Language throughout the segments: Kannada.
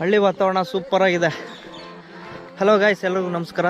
ಹಳ್ಳಿ ವಾತಾವರಣ ಸೂಪರ್ ಆಗಿದೆ. ಹಲೋ ಗಾಯ್ಸ್, ಎಲ್ಲರಿಗೂ ನಮಸ್ಕಾರ.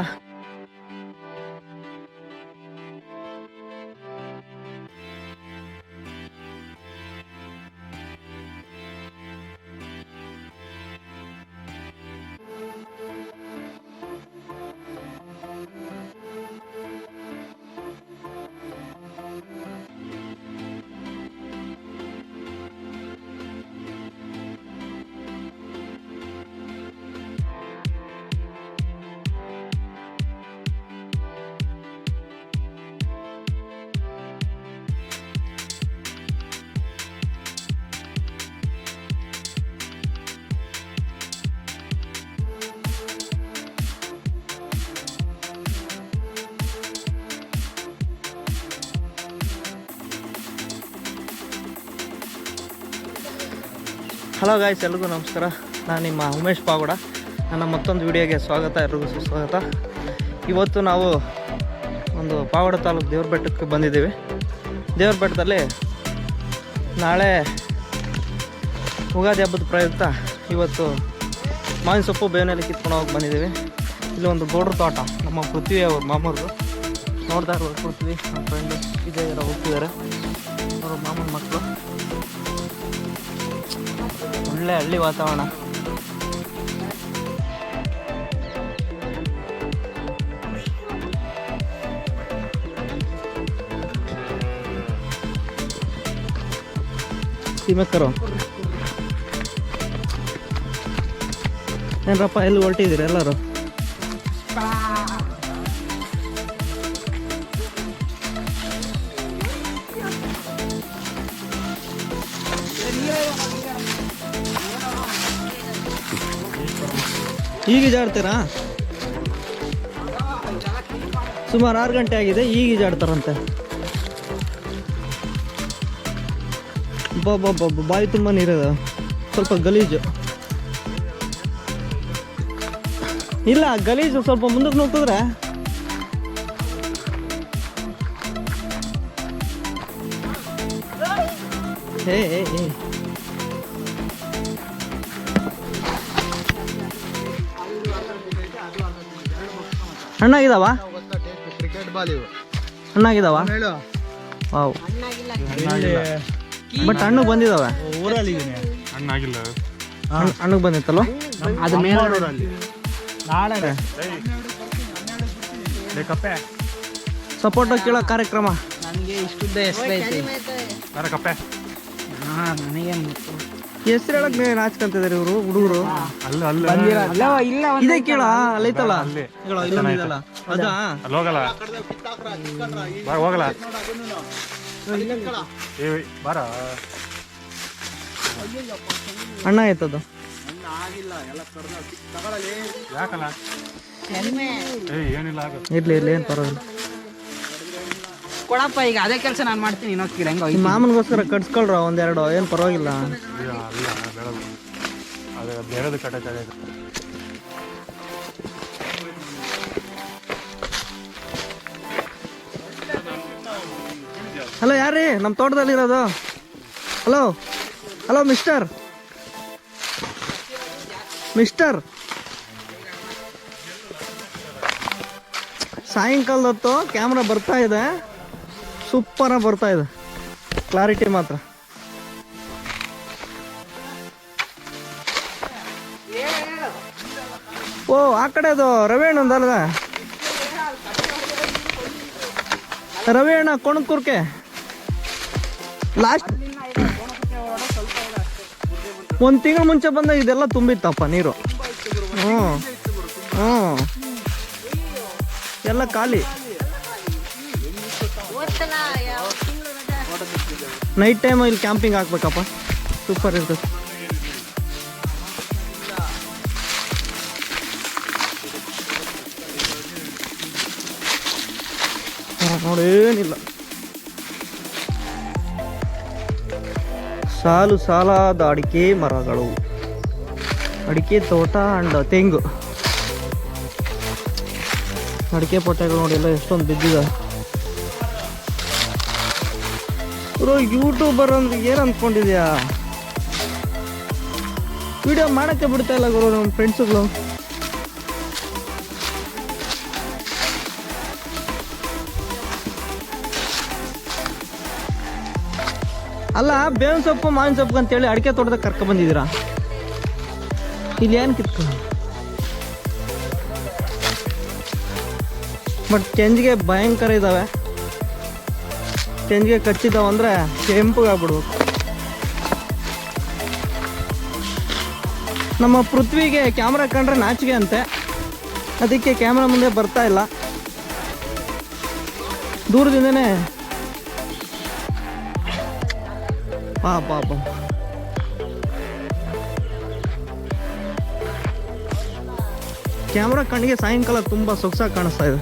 ಹಲೋ ಗಾಯ್ಸ್, ಎಲ್ರಿಗೂ ನಮಸ್ಕಾರ. ನಾನು ನಿಮ್ಮ ಉಮೇಶ್ ಪಾವಗಡ. ನನ್ನ ಮತ್ತೊಂದು ವಿಡಿಯೋಗೆ ಸ್ವಾಗತ, ಎಲ್ರಿಗೂ ಸುಸ್ವಾಗತ. ಇವತ್ತು ನಾವು ಒಂದು ಪಾವಗಡ ತಾಲೂಕು ದೇವ್ರ ಬೆಟ್ಟಕ್ಕೆ ಬಂದಿದ್ದೀವಿ. ದೇವ್ರ ಬೆಟ್ಟದಲ್ಲಿ ನಾಳೆ ಯುಗಾದಿ ಹಬ್ಬದ ಪ್ರಯುಕ್ತ ಇವತ್ತು ಮಾವಿನ ಸೊಪ್ಪು ಬೇವಿನಲ್ಲಿ ಕಿತ್ಕೊಂಡು ಹೋಗಿ ಬಂದಿದ್ದೀವಿ. ಇಲ್ಲಿ ಒಂದು ಗೌಡ್ರ ತೋಟ, ನಮ್ಮ ಪೃಥ್ವಿ ಅವ್ರ ಮಾಮೂರು ನೋಡ್ತಾ ಇರೋದು. ಪೃಥ್ವಿ ನಮ್ಮ ಫ್ರೆಂಡು ಇದೇ ಎಲ್ಲ ಹೋಗ್ತಿದ್ದಾರೆ, ಅವ್ರ ಮಾಮನ ಮಕ್ಕಳು. ಒಳ್ಳೆ ಹಳ್ಳಿ ವಾತಾವರಣ. ಸೀಮೆಕ್ಕರು ಏನ್ರಪ್ಪ, ಎಲ್ಲಿ ಹೊರಟಿದ್ದೀರಿ ಎಲ್ಲರೂ? ಈಗ ಈಜಾಡ್ತೀರಾ? ಸುಮಾರು 6 ಗಂಟೆ ಆಗಿದೆ, ಈಗ ಈಜಾಡ್ತಾರಂತೆ. ಬಾಯಿ ತುಂಬ ನೀರಿದೆ, ಸ್ವಲ್ಪ ಗಲೀಜು ಇಲ್ಲ. ಗಲೀಜು ಸ್ವಲ್ಪ ಮುಂದಕ್ಕೆ ನೋಡ್ತಿದ್ರೆ ಏ ಹಣ್ಣಾಗಿದಾವ? ಹಣ್ಣಾಗಿದಾವ? ವಾವ್, ಬಟ್ ಹಣ್ಣು ಬಂದಿದಾವೆ. ಹಣ್ಣು ಬಂದಿತ್ತಲ್ವ? ಅದು ಸಪೋರ್ಟ್ ಕೇಳೋ ಕಾರ್ಯಕ್ರಮ ನನಗೆ ಇಷ್ಟುದ್ದ ಹೆಸರೈತಿ. ಹೆಸರು ಹೇಳಕ್ ನಾಚ್ಕೊಂತಿದಾರೆ ಇವರು ಹುಡುಗರು. ಇದೇ ಕೇಳ, ಅಲ್ಲೈತಲ್ಲ ಅದಾ? ಅಣ್ಣ ಆಯ್ತದು. ಇರ್ಲಿ ಇರ್ಲಿ, ಏನ್ ಪರವಾಗಿಲ್ಲ ಕೊಡಪ್ಪ. ಈಗ ಅದೇ ಕೆಲಸ ನಾನು ಮಾಡ್ತೀನಿ. ಇನ್ನೊಂದು ಮಾಮನ್ಗೋಸ್ಕರ ಕಟ್ಸ್ಕೊಳ್ರ ಒಂದೆರಡು, ಏನ್ ಪರವಾಗಿಲ್ಲ. ಹಲೋ, ಯಾರೀ ನಮ್ಮ ತೋಟದಲ್ಲಿರೋದು? ಹಲೋ ಹಲೋ ಮಿಸ್ಟರ್ ಸಾಯಂಕಾಲದೊತ್ತು ಕ್ಯಾಮ್ರಾ ಬರ್ತಾ ಇದೆ, ಸೂಪರಾಗಿ ಬರ್ತಾ ಇದೆ, ಕ್ಲಾರಿಟಿ ಮಾತ್ರ. ಓ, ಆ ಕಡೆ ಅದು ರವಿ ಅಣ್ಣಂದಲ್ವ? ರವಿ ಅಣ್ಣ ಕೊಣಕೂರ್ಕೆ ಲಾಸ್ಟ್ 1 ತಿಂಗಳು ಮುಂಚೆ ಬಂದಾಗ ಇದೆಲ್ಲ ತುಂಬಿತ್ತಪ್ಪ ನೀರು. ಎಲ್ಲ ಖಾಲಿ. ನೈಟ್ ಟೈಮ್ ಇಲ್ಲಿ ಕ್ಯಾಂಪಿಂಗ್ ಹಾಕ್ಬೇಕಪ್ಪ, ಸೂಪರ್ ಇರ್ತದೆ. ನೋಡಿ, ಏನಿಲ್ಲ, ಸಾಲು ಸಾಲಾದ ಅಡಿಕೆ ಮರಗಳು, ಅಡಿಕೆ ತೋಟ ಅಂಡ್ ತೆಂಗು. ಅಡಿಕೆ ಪೊಟ್ಟೆಗಳು ನೋಡಿ ಎಲ್ಲ ಎಷ್ಟೊಂದು ಬಿದ್ದಿದೆ. ಯೂಟ್ಯೂಬರ್ ಅಂದ್ರೆ ಏನು ಅಂದ್ಕೊಂಡಿದ್ಯಾ? ವಿಡಿಯೋ ಮಾಡೋಕ್ಕೆ ಬಿಡ್ತಾ ಇಲ್ಲ ಗುರು ನಮ್ಮ ಫ್ರೆಂಡ್ಸುಗಳು. ಅಲ್ಲ ಬೇವಿನ ಸೊಪ್ಪು ಮಾವಿನ ಸೊಪ್ಪು ಅಂತೇಳಿ ಅಡಿಕೆ ತೋಟದಾಗ ಕರ್ಕೊಂಡ್ಬಂದಿದ್ದೀರಾ, ಇಲ್ಲಿ ಏನು ಕಿತ್ಕೊ. ಬಟ್ ಕೆಂಜಿಗೆ ಭಯಂಕರ ಇದ್ದಾವೆ. ಕೆಂಜಿಗೆ ಕಚ್ಚಿದ್ದಾವಂದ್ರೆ ಕೆಂಪಗಾಗ್ಬಿಡ್ಬೇಕು. ನಮ್ಮ ಪೃಥ್ವಿಗೆ ಕ್ಯಾಮ್ರಾ ಕಂಡ್ರೆ ನಾಚಿಗೆ ಅಂತೆ, ಅದಕ್ಕೆ ಕ್ಯಾಮ್ರಾ ಮುಂದೆ ಬರ್ತಾ ಇಲ್ಲ. ದೂರದಿಂದನೇ ಪಾಪ ಕ್ಯಾಮ್ರಾ ಕಣ್ಣಿಗೆ ಸಾಯಂಕಾಲ ತುಂಬ ಸೊಗಸಾಗಿ ಕಾಣಿಸ್ತಾ ಇದೆ.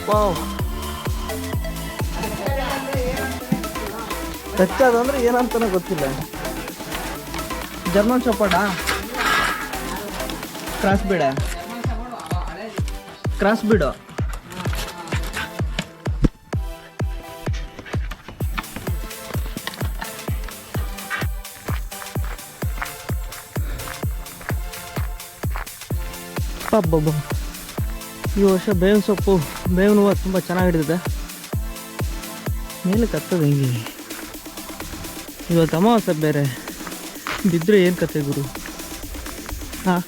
ವಾವ್, ಕಚ್ಚೋದಂದ್ರೆ ಏನಂತಾನೆ ಗೊತ್ತಿಲ್ಲ. ಜರ್ಮನ್ ಶೆಪರ್ಡ್, ಕ್ರಾಸ್ ಬೀಡ, ಕ್ರಾಸ್ ಬೀಡು. ಪಾಪ ಈ ವರ್ಷ ಬೇವಿನ ಸೊಪ್ಪು, ಬೇವಿನ ಹೂವು ತುಂಬ ಚೆನ್ನಾಗಿ ಹಿಡಿದಿದೆ. ಮೇಲೆ ಕತ್ತದ ಹೆಂಗೆ ಇವತ್ತು ಅಮಾವಾಸ್ಯೆ ಬೇರೆ, ಬಿದ್ದರೆ ಏನು ಕತೆ ಗುರು. ಹಾಂ,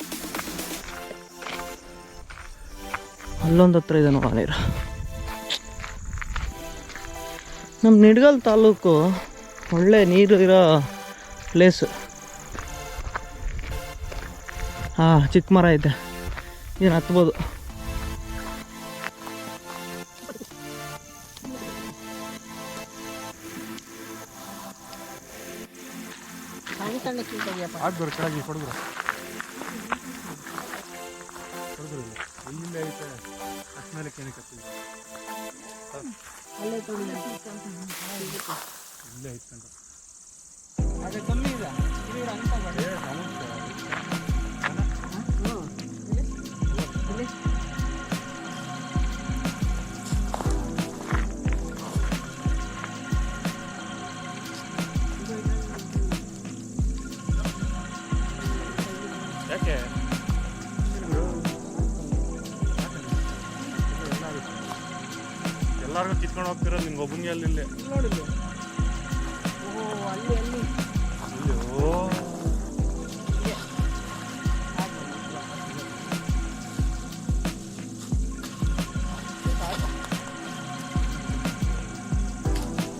ಅಲ್ಲೊಂದು ಹತ್ರ ಇದೆ ನೋಡ ನೀರು. ನಮ್ಮ ನಿಡ್ಗಲ್ ತಾಲೂಕು ಒಳ್ಳೆ ನೀರು ಇರೋ ಪ್ಲೇಸು. ಹಾಂ, ಚಿಕ್ಕ ಮರ ಐತೆ, ಏನು ಹತ್ಬೋದು. ಎಲ್ಲಾರ್ಗು ಕಿತ್ಕೊಂಡು ಹೋಗ್ತಿರೋ ನಿಂಗೆ ಒಬ್ಬನಿಗೆ ಅಲ್ಲಿ ನೋಡಿಲ್ಲ. ಅಲ್ಲಿ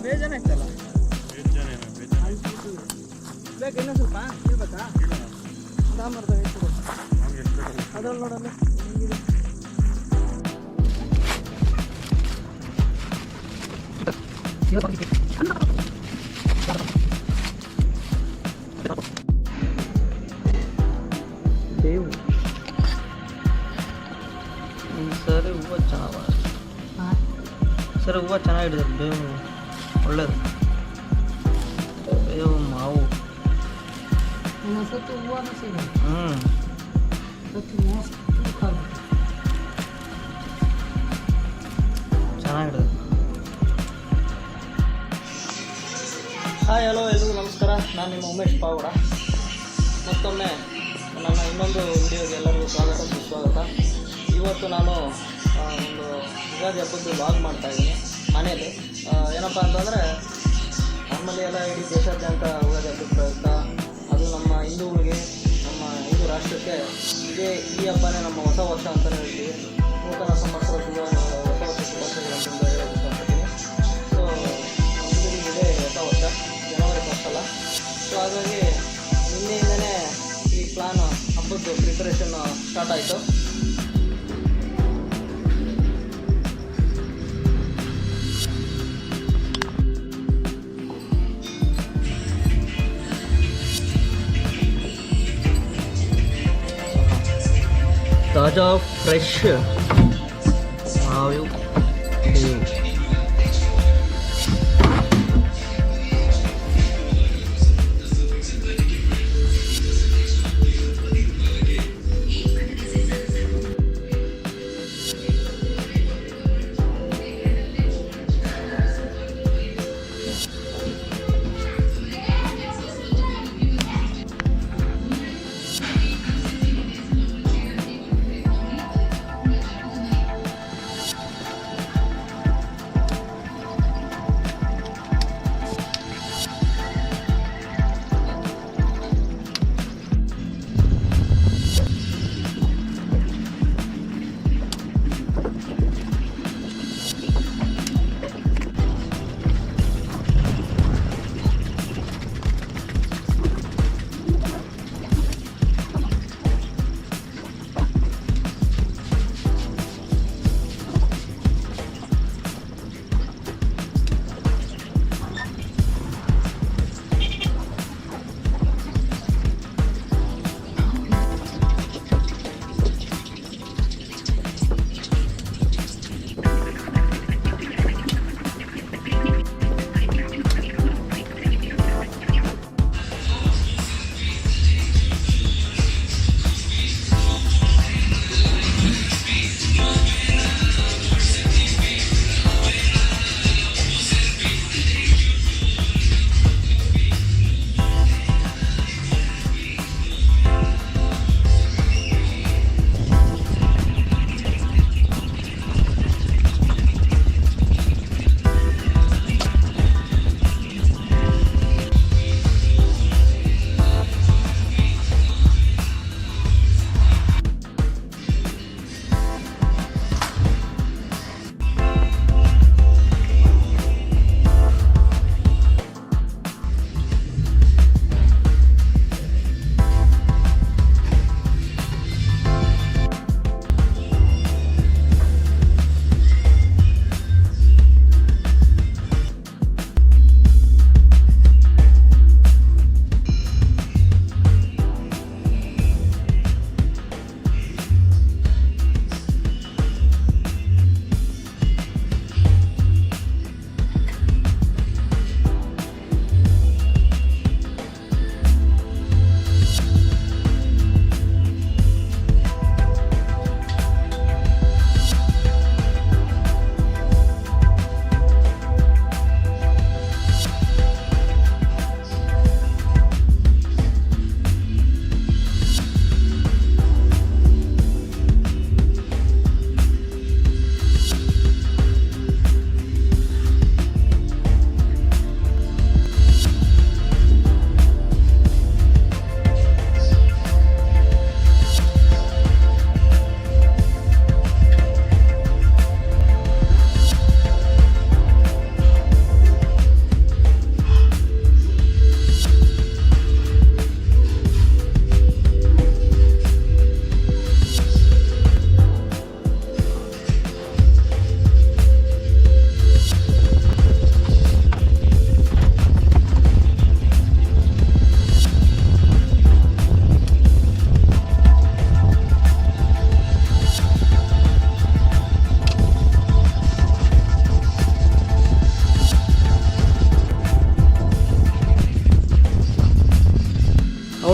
ಬೇಜಾನ ಇತ್ತಲ್ಲ, ಬೇಕು ಇನ್ನೂ ಸ್ವಲ್ಪ ಇರ್ಬೇಕಾ? ರಾಮರ್ದಾಗ ಇತ್ತು ಅದ್ರಲ್ಲಿ ನೋಡಲ್ಲ. ಬೇವು ಸರಿ, ಹೂವು ಚೆನ್ನಾಗಿ ಸರಿ, ಹೂವು ಚೆನ್ನಾಗಿ ಹಿಡಿದ್ರೆ ಬೇವು ಒಳ್ಳೇದು. ಬೇವು ಮಾವು ಚೆನ್ನಾಗಿ ಹಿಡಿದು. ಹಾಯ್, ಹಲೋ, ಎಲ್ರಿಗೂ ನಮಸ್ಕಾರ. ನಾನು ನಿಮ್ಮ ಉಮೇಶ್ ಪಾವಡ. ಮತ್ತೊಮ್ಮೆ ನನ್ನ ಇನ್ನೊಂದು ವಿಡಿಯೋಗೆ ಎಲ್ಲರಿಗೂ ಸ್ವಾಗತ, ಸುಸ್ವಾಗತ. ಇವತ್ತು ನಾನು ಒಂದು ಯುಗಾದಿ ಹಬ್ಬದ್ದು ವ್ಲಾಗ್ ಮಾಡ್ತಾಯಿದ್ದೀನಿ ಮನೇಲಿ. ಏನಪ್ಪ ಅಂತಂದರೆ, ನಮ್ಮಲ್ಲಿ ಎಲ್ಲ ಇಡೀ ದೇಶಾದ್ಯಂತ ಯುಗಾದಿ ಹಬ್ಬದ ಪ್ರಯುಕ್ತ, ಅದು ನಮ್ಮ ಹಿಂದೂಗಳಿಗೆ, ನಮ್ಮ ಹಿಂದೂ ರಾಷ್ಟ್ರಕ್ಕೆ ಈ ಹಬ್ಬನೇ ನಮ್ಮ ಹೊಸ ವರ್ಷ ಅಂತಲೇ ಹೇಳ್ತೀವಿ. ನೂತನ ಸಂವತ್ಸರ ಹೊಸ ವರ್ಷ ಶುಭಾಶಯಗಳು ಅಂತ ಹೇಳೋದು ಇಷ್ಟಪಡ್ತೀನಿ. ಸೊ ಹಿಂದೂಗಳಿಗೆ ಹೊಸ ವರ್ಷ ಜನವರಿ ಫಸ್ಟ್ ಅಲ್ಲ. ಸೊ ಹಾಗಾಗಿ ನಿನ್ನೆಯಿಂದನೇ ಈ ಪ್ಲಾನ್ ಹಬ್ಬದ್ದು ಪ್ರಿಪರೇಷನ್ ಸ್ಟಾರ್ಟ್ ಆಯಿತು. ತಾಜಾ ಫ್ರೆಶ್ ಮಾವು ಬೇವು.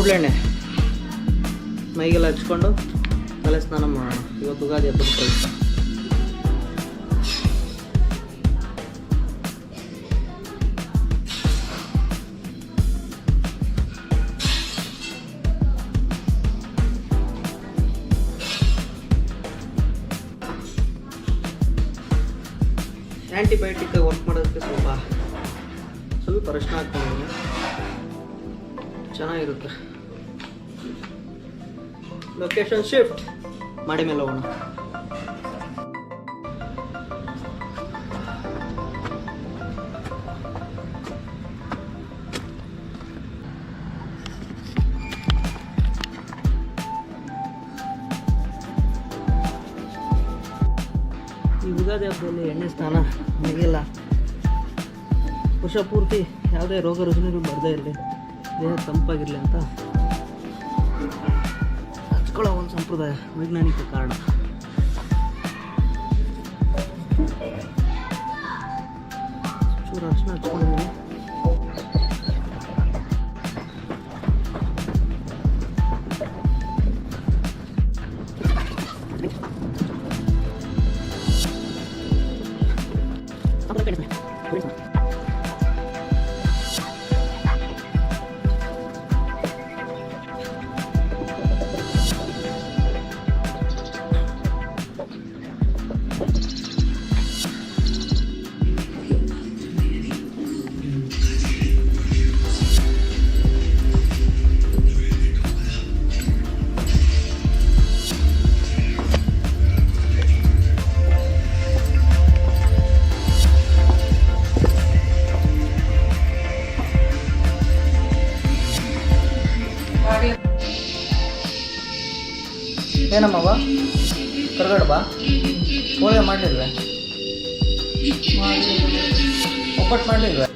ಔಡ್ಲೆಣ್ಣೆ ಮೈಗೆಲ್ಲ ಹಚ್ಕೊಂಡು ತಲೆ ಸ್ನಾನ ಮಾಡೋಣ. ಇವತ್ತು ಉಗಾದಿ ಹಬ್ಬದ ಪ್ರಯುಕ್ತ. ಆ್ಯಂಟಿಬಯೋಟಿಕ್ ವರ್ಕ್ ಮಾಡೋದಕ್ಕೆ ಸ್ವಲ್ಪ ಅರಿಶಿನ ಹಾಕ್ಕೊಂಡಿದ್ದೀನಿ, ಚೆನ್ನಾಗಿರುತ್ತೆ. ಲೊಕೇಶನ್ ಶಿಫ್ಟ್ ಮಾಡಿ ಮೇಲೆ ಹೋಗೋಣ. ಈ ಯುಗಾದಿ ಹಬ್ಬದಲ್ಲಿ ಎಣ್ಣೆ ಸ್ನಾನ ಮೈಗೆಲ್ಲ ವರ್ಷ ಪೂರ್ತಿ ಯಾವುದೇ ರೋಗ ರುಜಿನಗಳು ಬರದೇ ಇರಲಿ, ದೇಹ ತಂಪಾಗಿರಲಿ ಅಂತ ಹಚ್ಕೊಳ್ಳೋ ಒಂದು ಸಂಪ್ರದಾಯ, ವೈಜ್ಞಾನಿಕ ಕಾರಣ. ಚೂರು ಅರ್ಶಿನ ಹಚ್ಕೊಂಡಿದ್ದೀನಿ. ಏನಮ್ಮವ ಕರ್ಗಡ ಬಾ, ಹೋಳಿಗೆ ಮಾಡಲಿಲ್ವೇ? ಒಬ್ಬಟ್ಟು ಮಾಡಲಿಲ್ವೇ?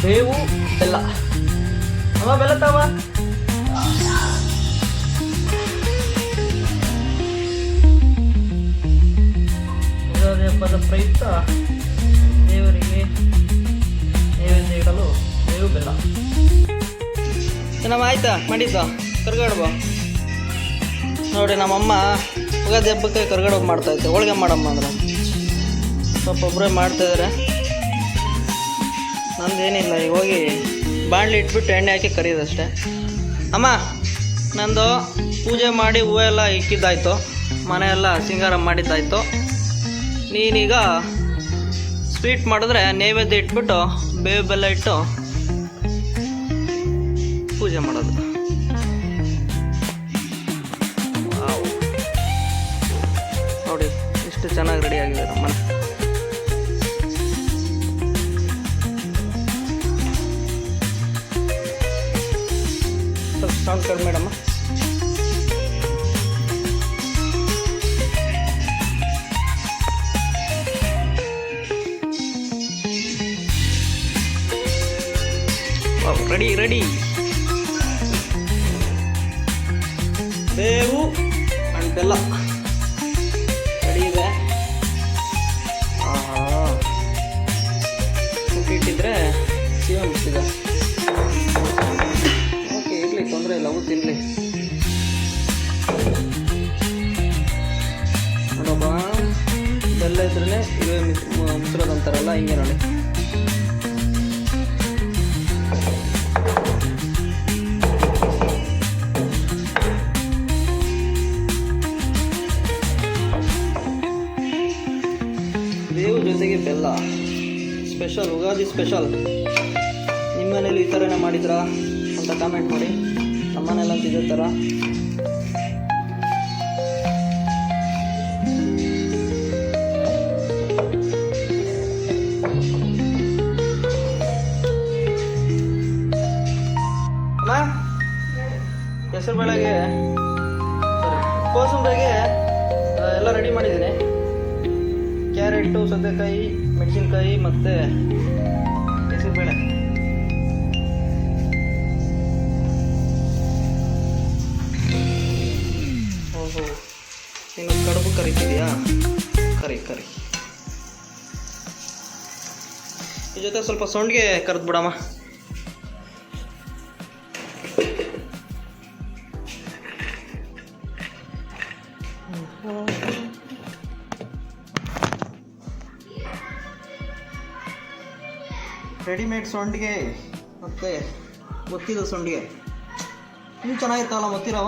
ಬೇವು ಬೆಲ್ಲ. ಅಮ್ಮ ಬೆಲ್ಲ ತಾವ. ಯುಗಾದಿ ಹಬ್ಬದ ಪ್ರಯುಕ್ತ ದೇವರಿಗೆ ನೈವೇದ್ಯ ಇಡಲು ಬೇವು ಬೆಲ್ಲ. ನಮ್ಮ ಆಯ್ತಾ ಮಾಡಿದ್ದ ಕರ್ಗಡ್ಬ ನೋಡಿ. ನಮ್ಮಮ್ಮ ಯುಗಾದಿ ಹಬ್ಬಕ್ಕೆ ಕರ್ಗಡ್ಬ ಮಾಡ್ತಾಯಿದ್ದೆ. ಹೋಳಿಗೆ ಮಾಡಮ್ಮ ಅಂದ್ರೆ ಸ್ವಲ್ಪ ಒಬ್ಬರೇ ಮಾಡ್ತಾಯಿದ್ದಾರೆ. ನಂದೇನಿಲ್ಲ, ಈಗ ಹೋಗಿ ಬಾಣಲಿ ಇಟ್ಬಿಟ್ಟು ಎಣ್ಣೆ ಹಾಕಿ ಕರಿಯೋದಷ್ಟೇ. ಅಮ್ಮ ನಂದು ಪೂಜೆ ಮಾಡಿ ಹೂವೆಲ್ಲ ಇಕ್ಕಿದ್ದಾಯ್ತು, ಮನೆಯೆಲ್ಲ ಸಿಂಗಾರ ಮಾಡಿದ್ದಾಯ್ತು. ನೀನೀಗ ಸ್ವೀಟ್ ಮಾಡಿದ್ರೆ ನೈವೇದ್ಯ ಇಟ್ಬಿಟ್ಟು ಬೇವು ಬೆಲ್ಲ ಇಟ್ಟು ಪೂಜೆ ಮಾಡೋದು. ನೋಡಿ ಎಷ್ಟು ಚೆನ್ನಾಗಿ ರೆಡಿ ಆಗಿದೆ ನಮ್ಮ ಮನೆ. ಸ್ವಲ್ಪ ಸೌಂಡ್ ಕಡಿಮೆ ಮೇಡಮ್ಮ. Ready ready. ಬೇವು ಅಂಡ್ ಬೆಲ್ಲ ರೆಡಿ ಇದೆ. ಇಟ್ಟಿದ್ರೆ ಸಿಹಿ ಮುಗಿಸಿದೆ. ಓಕೆ, ಇರಲಿ, ತೊಂದರೆ ಇಲ್ಲ, ಅವು ತಿನ್ನಲಿ. ನೋಡಪ್ಪ, ಬೆಲ್ಲ ಇದ್ರೇ ಇವೇ ಮುಸಿರೋದಂತಾರಲ್ಲ, ಹಿಂಗೆ ನೋಡಿ. ಬೇವು ಜೊತೆಗೆ ಬೆಲ್ಲ ಸ್ಪೆಷಲ್, ಯುಗಾದಿ ಸ್ಪೆಷಲ್. ನಿಮ್ಮ ಮನೇಲಿ ಈ ಥರನೇ ಮಾಡಿದ್ರಾ ಅಂತ ಕಾಮೆಂಟ್ ಮಾಡಿ. ನಮ್ಮ ಮನೇಲಿ ಅಂತ ಇದೇ ಥರ. ಹೆಸರು ಬೇಳೆಗೆ ಕೋಸಂಬರಿಗೆ ಎಲ್ಲ ರೆಡಿ ಮಾಡಿದ್ದೀನಿ. ಕ್ಯಾರೆಟು, ಸೌತೆಕಾಯಿ, ಮೆಣಸಿನ್ಕಾಯಿ ಮತ್ತು ಹೆಸರುಬೇಳೆ. ಓಹೋ, ನೀನು ಕಡುಬು ಕರಿತಿದೆಯಾ? ಕರಿ. ಈ ಜೊತೆ ಸ್ವಲ್ಪ ಸೊಂಡಿಗೆ ಕರೆದ್ಬಿಡಮ್ಮ. ರೆಡಿಮೇಡ್ ಸೊಂಡಿಗೆ ಮತ್ತು ಗೊತ್ತಿದ್ದು ಸೊಂಡಿಗೆ ಇವು ಚೆನ್ನಾಗಿತ್ತಲ್ಲ, ಗೊತ್ತಿರವ.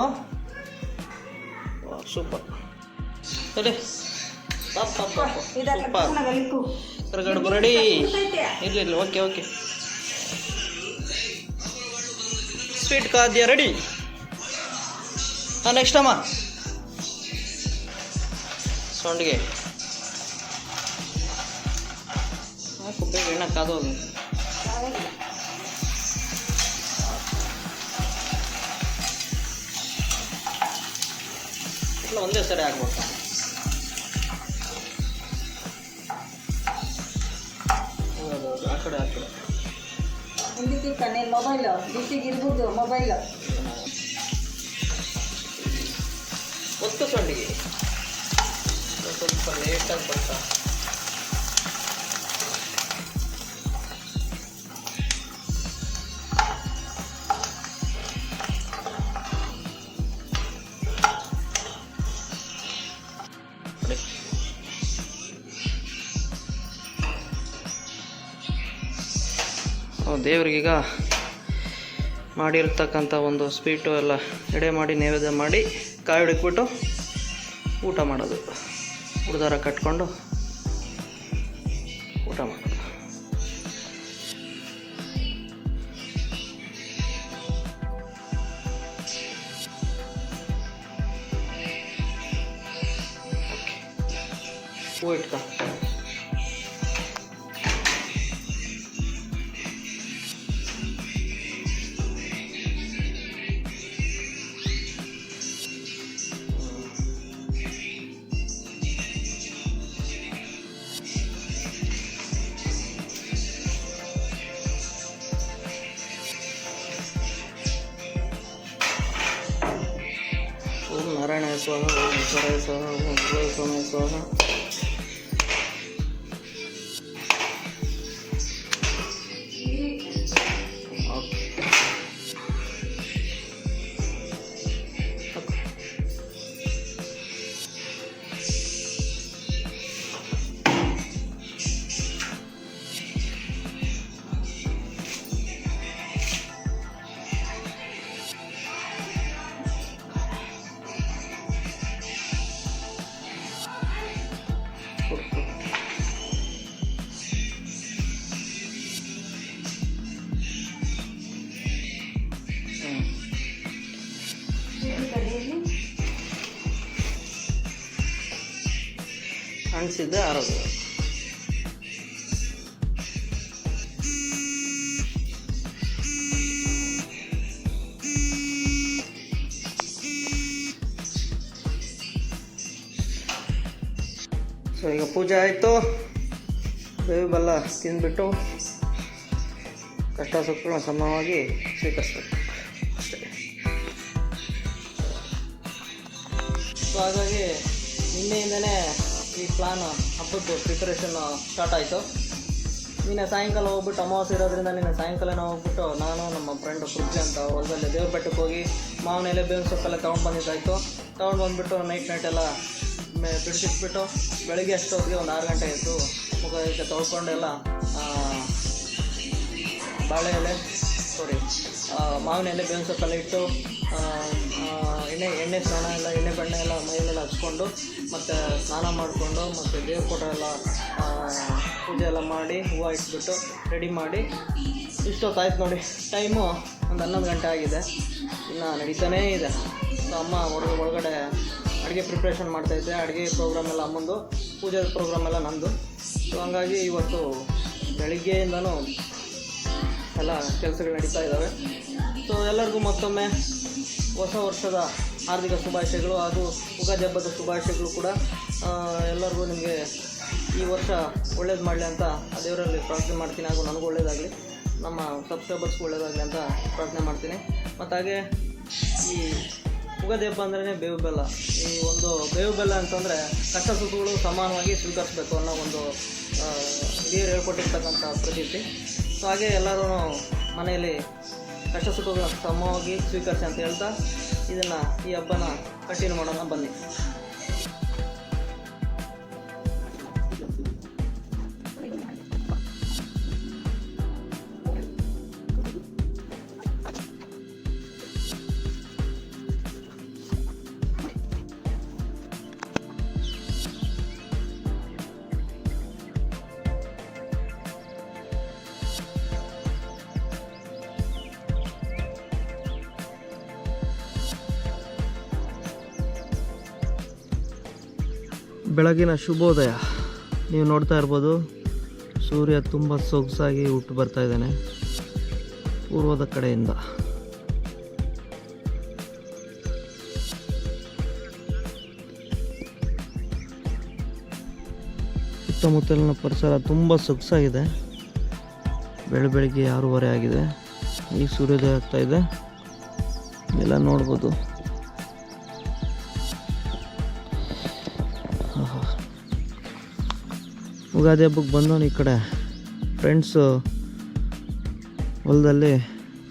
ಸೂಪರ್. ಸರಿ, ಕರ್ಗಡ್ಬು ರೆಡಿ. ಇಲ್ಲ, ಓಕೆ. ಸ್ವೀಟ್ ಖಾದ್ಯ ರೆಡಿ. ನೆಕ್ಸ್ಟ್ ಅಮ್ಮ ಸೊಂಡಿಗೆ ಬೇಗ ಎಣ್ಣೆ ಕಾದೋದು. ಇಲ್ಲ, ಒಂದೇ ಸರಿ ಆಗ್ಬೇಕು. ಆ ಕಡೆ ಮೊಬೈಲ್ ಡಿಸ್ಟಿಗೆ ಇರ್ಬೋದು. ಮೊಬೈಲ್ ಒತ್ತು ಸೊಂಡಿಗೆ ಸ್ವಲ್ಪ ಲೇಟಾಗಿ ಬರ್ತಾ. ದೇವರಿಗೀಗ ಮಾಡಿರ್ತಕ್ಕಂಥ ಒಂದು ಸ್ವೀಟು ಎಲ್ಲ ಎಡೆ ಮಾಡಿ ನೈವೇದ್ಯ ಮಾಡಿ ಕಾಯಿ ಹಿಡಿಕ್ಬಿಟ್ಟು ಊಟ ಮಾಡೋದು. ಉಡ್ದಾರ ಕಟ್ಕೊಂಡು ಊಟ ಮಾಡೋದು. ಹೂ ಇಟ್ಕ. ನಾರಾಯಣ ಸ್ವಾಹ ಓಂ ಈಶ್ವರಾಯ ಸ್ವಾಹ ಓಂ ಶಿವಾಯ ಸ್ವಾಹ. ಅನಿಸಿದ್ದೆ ಆರೋಗ್ಯ. ಸೊ ಈಗ ಪೂಜೆ ಆಯಿತು, ಬೇವು ಬೆಲ್ಲ ತಿಂದ್ಬಿಟ್ಟು ಕಷ್ಟ ಸುಖಗಳನ್ನ ಸಮವಾಗಿ ಸ್ವೀಕರಿಸ್ಬೇಕು ಅಷ್ಟೇ. ಸೊ ಹಾಗಾಗಿ ನಿನ್ನೆಯಿಂದನೇ ಈ ಪ್ಲಾನ್ ಹಬ್ಬದ್ದು ಪ್ರಿಪರೇಷನ್ ಸ್ಟಾರ್ಟ್ ಆಯಿತು. ನಿನ್ನೆ ಸಾಯಂಕಾಲ ಹೋಗ್ಬಿಟ್ಟು ಅಮಾವಾಸ್ಯೆ ಇರೋದ್ರಿಂದ ನಿನ್ನೆ ಸಾಯಂಕಾಲನೇ ಹೋಗ್ಬಿಟ್ಟು ನಾನು ನಮ್ಮ ಫ್ರೆಂಡ್ ಪೃಥ್ವಿ ಅಂತ ಹೊಲದಲ್ಲಿ ದೇವ್ರ ಬೆಟ್ಟಕ್ಕೆ ಹೋಗಿ ಮಾವಿನ ಎಲೆ ಬೇವಿನ ಸೊಪ್ಪೆಲ್ಲ ತೊಗೊಂಡು ಬಂದಿದ್ದಾಯಿತು. ತೊಗೊಂಡು ಬಂದುಬಿಟ್ಟು ನೈಟ್ ಎಲ್ಲ ಬಿಡಿಸಿಟ್ಬಿಟ್ಟು ಬೆಳಗ್ಗೆ ಅಷ್ಟೊತ್ತಿಗೆ ಒಂದು 6 ಗಂಟೆ ಎದ್ದು ಮುಖ ಇದಕ್ಕೆ ತೊಳ್ಕೊಂಡೆಲ್ಲ ಬಾಳೆ ಎಲೆ ಮಾವಿನ ಎಲೆ ಬೇವಿನ ಸೊಪ್ಪೆಲ್ಲ ಇಟ್ಟು ಎಣ್ಣೆ ಸ್ನಾನ ಎಲ್ಲ ಎಣ್ಣೆ ಬೆಣ್ಣೆ ಎಲ್ಲ ಮೈಯಲ್ಲೆಲ್ಲ ಹಚ್ಕೊಂಡು ಮತ್ತು ಸ್ನಾನ ಮಾಡಿಕೊಂಡು ಮತ್ತು ದೇವ್ರ ಫೋಟೋ ಎಲ್ಲ ಪೂಜೆ ಎಲ್ಲ ಮಾಡಿ ಹೂವು ಇಟ್ಬಿಟ್ಟು ರೆಡಿ ಮಾಡಿ ಇಷ್ಟೊತ್ತಾಯ್ತು ನೋಡಿ. ಟೈಮು ಒಂದು 11 ಗಂಟೆ ಆಗಿದೆ, ಇನ್ನು ನಡೀತಾನೇ ಇದೆ. ಸೊ ಅಮ್ಮ ಒಳಗಡೆ ಅಡುಗೆ ಪ್ರಿಪ್ರೇಷನ್ ಮಾಡ್ತಾಯಿದ್ದೆ. ಅಡುಗೆ ಪ್ರೋಗ್ರಾಮ್ ಎಲ್ಲ ಅಮ್ಮಂದು, ಪೂಜೆ ಪ್ರೋಗ್ರಾಮ್ ಎಲ್ಲ ನಂದು. ಸೊ ಹಂಗಾಗಿ ಇವತ್ತು ಬೆಳಿಗ್ಗೆಯಿಂದನೂ ಎಲ್ಲ ಕೆಲಸಗಳು ನಡೀತಾ ಇದ್ದಾವೆ. ಸೊ ಎಲ್ಲರಿಗೂ ಮತ್ತೊಮ್ಮೆ ಹೊಸ ವರ್ಷದ ಹಾರ್ದಿಕ ಶುಭಾಶಯಗಳು ಹಾಗೂ ಯುಗಾದಿ ಹಬ್ಬದ ಶುಭಾಶಯಗಳು ಕೂಡ. ಎಲ್ಲರಿಗೂ ನಿಮಗೆ ಈ ವರ್ಷ ಒಳ್ಳೇದು ಮಾಡಲಿ ಅಂತ ಆ ದೇವರಲ್ಲಿ ಪ್ರಾರ್ಥನೆ ಮಾಡ್ತೀನಿ. ಹಾಗೂ ನನಗೂ ಒಳ್ಳೇದಾಗಲಿ, ನಮ್ಮ ಸಬ್ಸ್ಕ್ರೈಬರ್ಸ್ಗೂ ಒಳ್ಳೇದಾಗಲಿ ಅಂತ ಪ್ರಾರ್ಥನೆ ಮಾಡ್ತೀನಿ. ಮತ್ತು ಹಾಗೆ ಈ ಯುಗಾದಿ ಹಬ್ಬ ಅಂದ್ರೇ ಬೇವು ಬೆಲ್ಲ. ಈ ಒಂದು ಬೇವು ಬೆಲ್ಲ ಅಂತಂದರೆ ಕಷ್ಟ ಸುಖಗಳು ಸಮಾನವಾಗಿ ಸ್ವೀಕರಿಸಬೇಕು ಅನ್ನೋ ಒಂದು ಹಿರಿಯರು ಹೇಳ್ಕೊಟ್ಟಿರ್ತಕ್ಕಂಥ ಪ್ರತೀತಿ. ಸೊ ಹಾಗೆ ಎಲ್ಲರೂ ಮನೆಯಲ್ಲಿ ಕಷ್ಟ ಸುಖಗಳನ್ನು ಸಮವಾಗಿ ಸ್ವೀಕರಿಸಿ ಅಂತ ಹೇಳ್ತಾ ಈ ಹಬ್ಬನ ಕಂಟಿನ್ಯೂ ಮಾಡೋಣ ಬನ್ನಿ. ಬೆಳಗಿನ ಶುಭೋದಯ ನೀವು ನೋಡ್ತಾ ಇರ್ಬೋದು. ಸೂರ್ಯ ತುಂಬ ಸೊಗಸಾಗಿ ಹುಟ್ಟು ಬರ್ತಾ ಇದ್ದಾನೆ ಪೂರ್ವದ ಕಡೆಯಿಂದ. ಸುತ್ತಮುತ್ತಲಿನ ಪರಿಸರ ತುಂಬ ಸೊಗಸಾಗಿದೆ. ಬೆಳಗ್ಗೆ 6:30 ಆಗಿದೆ. ಈಗ ಸೂರ್ಯೋದಯ ಆಗ್ತಾ ಇದೆ. ಎಲ್ಲ ನೋಡ್ಬೋದು. ಯುಗಾದಿ ಹಬ್ಬಕ್ಕೆ ಬಂದವನು ಈ ಕಡೆ ಫ್ರೆಂಡ್ಸು ಹೊಲದಲ್ಲಿ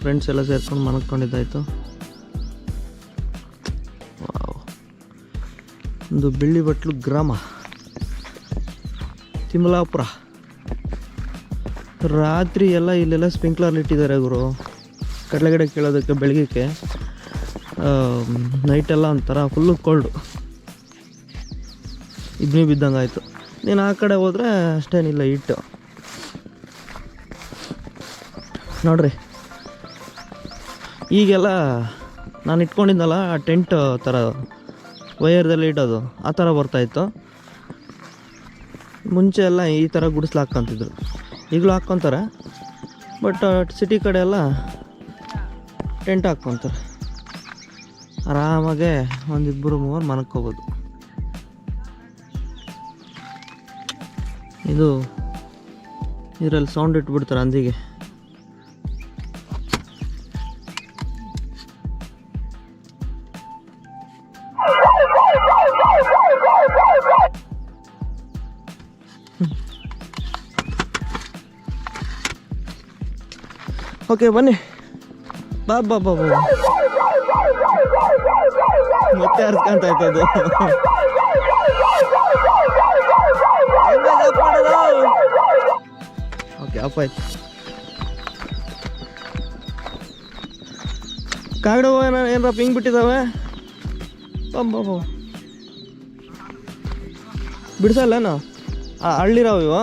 ಫ್ರೆಂಡ್ಸ್ ಎಲ್ಲ ಸೇರ್ಕೊಂಡು ಮನಕೊಂಡಿದ್ದಾಯಿತು. ಒಂದು ಬಿಳ್ಳಿ ಬಟ್ಲು ಗ್ರಾಮ ತಿಮ್ಮಲಾಪುರ. ರಾತ್ರಿ ಎಲ್ಲ ಇಲ್ಲೆಲ್ಲ ಸ್ಪ್ರಿಂಕ್ಲರ್ ಇಟ್ಟಿದ್ದಾರೆ ಗುರು, ಕಡಲೆಗಡೆ ಕೇಳೋದಕ್ಕೆ ಬೆಳಗ್ಗೆ. ನೈಟೆಲ್ಲ ಒಂಥರ ಫುಲ್ಲು ಕೋಲ್ಡು, ಇಬ್ಬನಿ ಬಿದ್ದಂಗೆ ಆಯಿತು. ನೀನು ಆ ಕಡೆ ಹೋದರೆ ಅಷ್ಟೇನಿಲ್ಲ ಹಿಟ್ಟು ನೋಡ್ರಿ. ಈಗೆಲ್ಲ ನಾನು ಇಟ್ಕೊಂಡಿದ್ದಲ್ಲ ಆ ಟೆಂಟ್ ಥರ ವೈರ್ದಲ್ಲಿ ಇಡೋದು, ಆ ಥರ ಬರ್ತಾಯಿತ್ತು. ಮುಂಚೆ ಎಲ್ಲ ಈ ಥರ ಗುಡಿಸ್ಲು ಹಾಕ್ಕೊಂತಿದ್ರು, ಈಗಲೂ ಹಾಕ್ಕೊತಾರೆ. ಬಟ್ ಸಿಟಿ ಕಡೆ ಎಲ್ಲ ಟೆಂಟ್ ಹಾಕ್ಕೊತಾರೆ. ಆರಾಮಾಗೆ 1-2-3 ಮನಕ್ಕೋಬೋದು. ಇದು ಇದರಲ್ಲಿ ಸೌಂಡ್ ಇಟ್ಬಿಡ್ತಾರೆ ಅಂದಿಗೆ. ಓಕೆ ಬನ್ನಿ ಬಾ ಬಾ ಬಾ ಬಾ ಮತ್ತೆ ಹರ್ಸ್ಕೊಂತ ಆಯ್ತದು ಓಕೆ ಅಪ್ಪ ಆಯ್ತು ಕಾಗಡ ಏನಾರ ಪಿಂಗ್ ಬಿಟ್ಟಿದ್ದಾವೆ ಬಾಬಾ ಬಿಡ್ಸಲ್ಲೇನು ಹಳ್ಳಿರಾವ ಇವ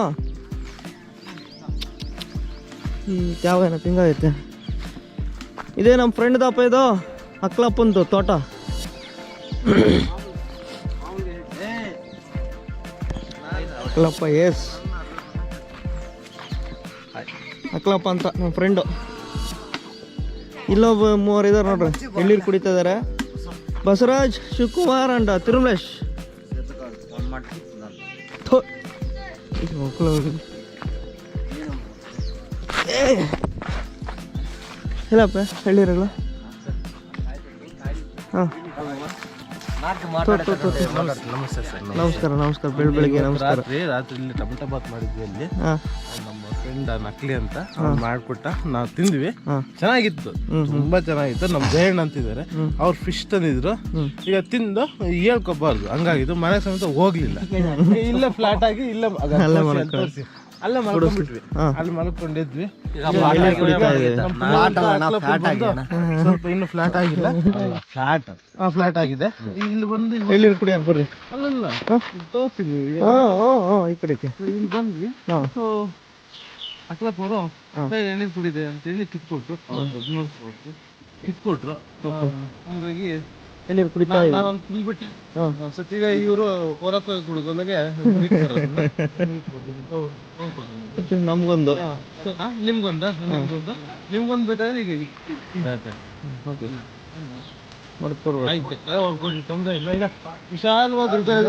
ಯಾವ ಏನೋ ಪಿಂಗ್ ಆಗೈತೆ ಇದೇ ನಮ್ಮ ಫ್ರೆಂಡ್ದಪ್ಪ ಇದು ಅಕ್ಲಪ್ಪಂದು ತೋಟ ಅಕ್ಲಪ್ಪ ಎಸ್ ಅಕ್ಲಪ್ಪ ಅಂತ ನಮ್ಮ ಫ್ರೆಂಡು ಇಲ್ಲೊಬ್ಬ ಮೂವರು ಇದಾರೆ ನೋಡ್ರಿ ಎಳ್ಳೀರು ಕುಡಿತಾ ಇದಾರೆ ಬಸವರಾಜ್ ಶಿವಕುಮಾರ್ ಅಂಡ್ ತಿರುಮಲೇಶ್ ಇಲ್ಲಪ್ಪ ಎಳ್ಳೀರಲ್ಲ ಹಾಂ ನಮಸ್ಕಾರ ನಮಸ್ಕಾರ ಬೆಳಿಗ್ಗೆ ನಮಸ್ಕಾರ ರಾತ್ರಿ ಇಲ್ಲಿ ಟೊಮೆಟೊ ಬಾತ್ ಮಾಡಿದ್ವಿ ಅಲ್ಲಿ ಹಾಂ ನಮ್ಮ ಫ್ರೆಂಡ್ ನಕ್ಲಿ ಅಂತ ಅವ್ನು ಮಾಡ್ಕೊಟ್ಟ ನಾವು ತಿಂದ್ವಿ ಹಾಂ ಚೆನ್ನಾಗಿತ್ತು ತುಂಬಾ ಚೆನ್ನಾಗಿತ್ತು ನಮ್ಮ ಜಯಣ್ಣ ಅಂತಿದ್ದಾರೆ ಅವ್ರು ಫಿಶ್ ತಂದಿದ್ರು ಈಗ ತಿಂದು ಹೇಳ್ಕೊಬಾರ್ದು ಹಂಗಾಗಿತ್ತು ಮನೆ ಸಮೇತ ಹೋಗ್ಲಿಲ್ಲ ಇಲ್ಲೇ ಫ್ಲಾಟ್ ಆಗಿ ಇಲ್ಲೇ ಅಲ್ಲೇ ಮಲ್ಕೊಂಡ್ಬಿಟ್ವಿ ಅಲ್ಲಿ ಮಲ್ಕೊಂಡಿದ್ವಿ ಸ್ವಲ್ಪ ಇನ್ನು ಫ್ಲಾಟ್ ಆಗಿಲ್ಲ ಫ್ಲಾಟ್ ಆಗಿದೆ ಇಲ್ಲಿ ಬಂದು ಎಳ್ಳೀರು ಕುಡಿಯೋಣ ಬರ್ರಿ ಅಲ್ಲಲ್ಲ ತೋರಿಸಿದ್ವಿ ಈ ಕಡೆಗೆ ಇಲ್ಲಿ ಬಂದ್ವಿ ಅಕ್ಲಪ್ಪವರು ಎಣ್ಣೆ ಕುಡಿದೆ ಅಂತೇಳಿ ಕಿತ್ಕೊಟ್ರು ಹಂಗಾಗಿ ಎಳ್ಳೀರು ಕುಡಿತಾ ನಾನು ಕುಡಿದ್ಬಿಟ್ಟೆ ಸತ್ತೀಗ ಇವರು ಹೊರಕ್ಕೆ ಕುಡಿದೊಂದಾಗೆ ನಮ್ಗೊಂದು ನಿಮ್ಗೊಂದು ಬೇಕಾದ್ರೆ ಈಗ ಮಾಡ್ಕೊಡ್ಬೋದು ತೊಂದರೆ ಇಲ್ಲ ಈಗ ವಿಶಾಲವಾಗಿ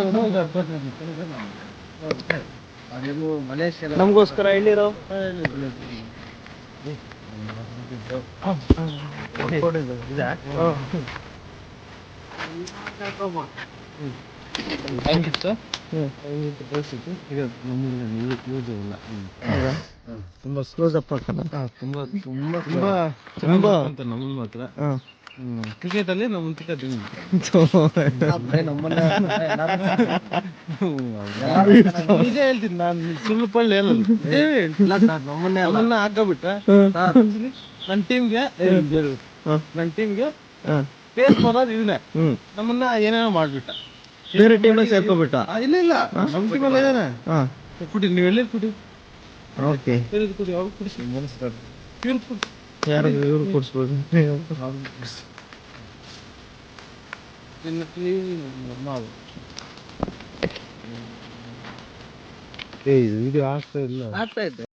ನಮಗೋಸ್ಕರ ಎಳ್ಳೀರು ಹೆಂಗಿತ್ತು ಪರಿಸ್ಥಿತಿ ಈಗ ಯೂಸ್ ಇಲ್ಲ ತುಂಬಾ ಕ್ಲೋಸ್ ಅಪ್ ಹಾಕೋಣ ತುಂಬಾ ತುಂಬಾ ತುಂಬಾ ತುಂಬಾ ಅಂತ ನಮ್ಮ ಮಾತ್ರ ಕ್ರಿಕೆಟ್ ಅಲ್ಲಿ ನಮ್ಮ ನಿಜ ಹೇಳ್ತೀನಿ ನಾನು ಸುಳ್ಳು ಪಳ್ಳಿ ನಮ್ಮನ್ನ ಹಾಕಬಿಟ್ಟ ನನ್ನ ಟೀಮ್ಗೆ ಫೇಸ್ ಮಾಡೋದು ಇದನ್ನೇ ನಮ್ಮನ್ನ ಏನೇನೋ ಮಾಡ್ಬಿಟ್ಟ ಬೇರೆ ಟೀಮ್ ಸೇರ್ಕೊಬಿಟ್ಟ ಇಲ್ಲ ಇಲ್ಲ ನಮ್ಮ ಟೀಮಲ್ಲಿ ಇದಾನೆ ಕುಡಿ ನೀವು ಎಲ್ಲಿ ಕುಡಿ ಓಕೆ ಕುಡಿ ಅವ್ರು ಕುಡಿಸಿ ಇವ್ರು ಕುಡಿ ಯಾರು ಇವ್ರು ಕೊಡ್ಸ್ಬೋದು ಇದು ಆಗ್ತಾ ಇಲ್ಲ ಆಗ್ತಾ ಇದೆ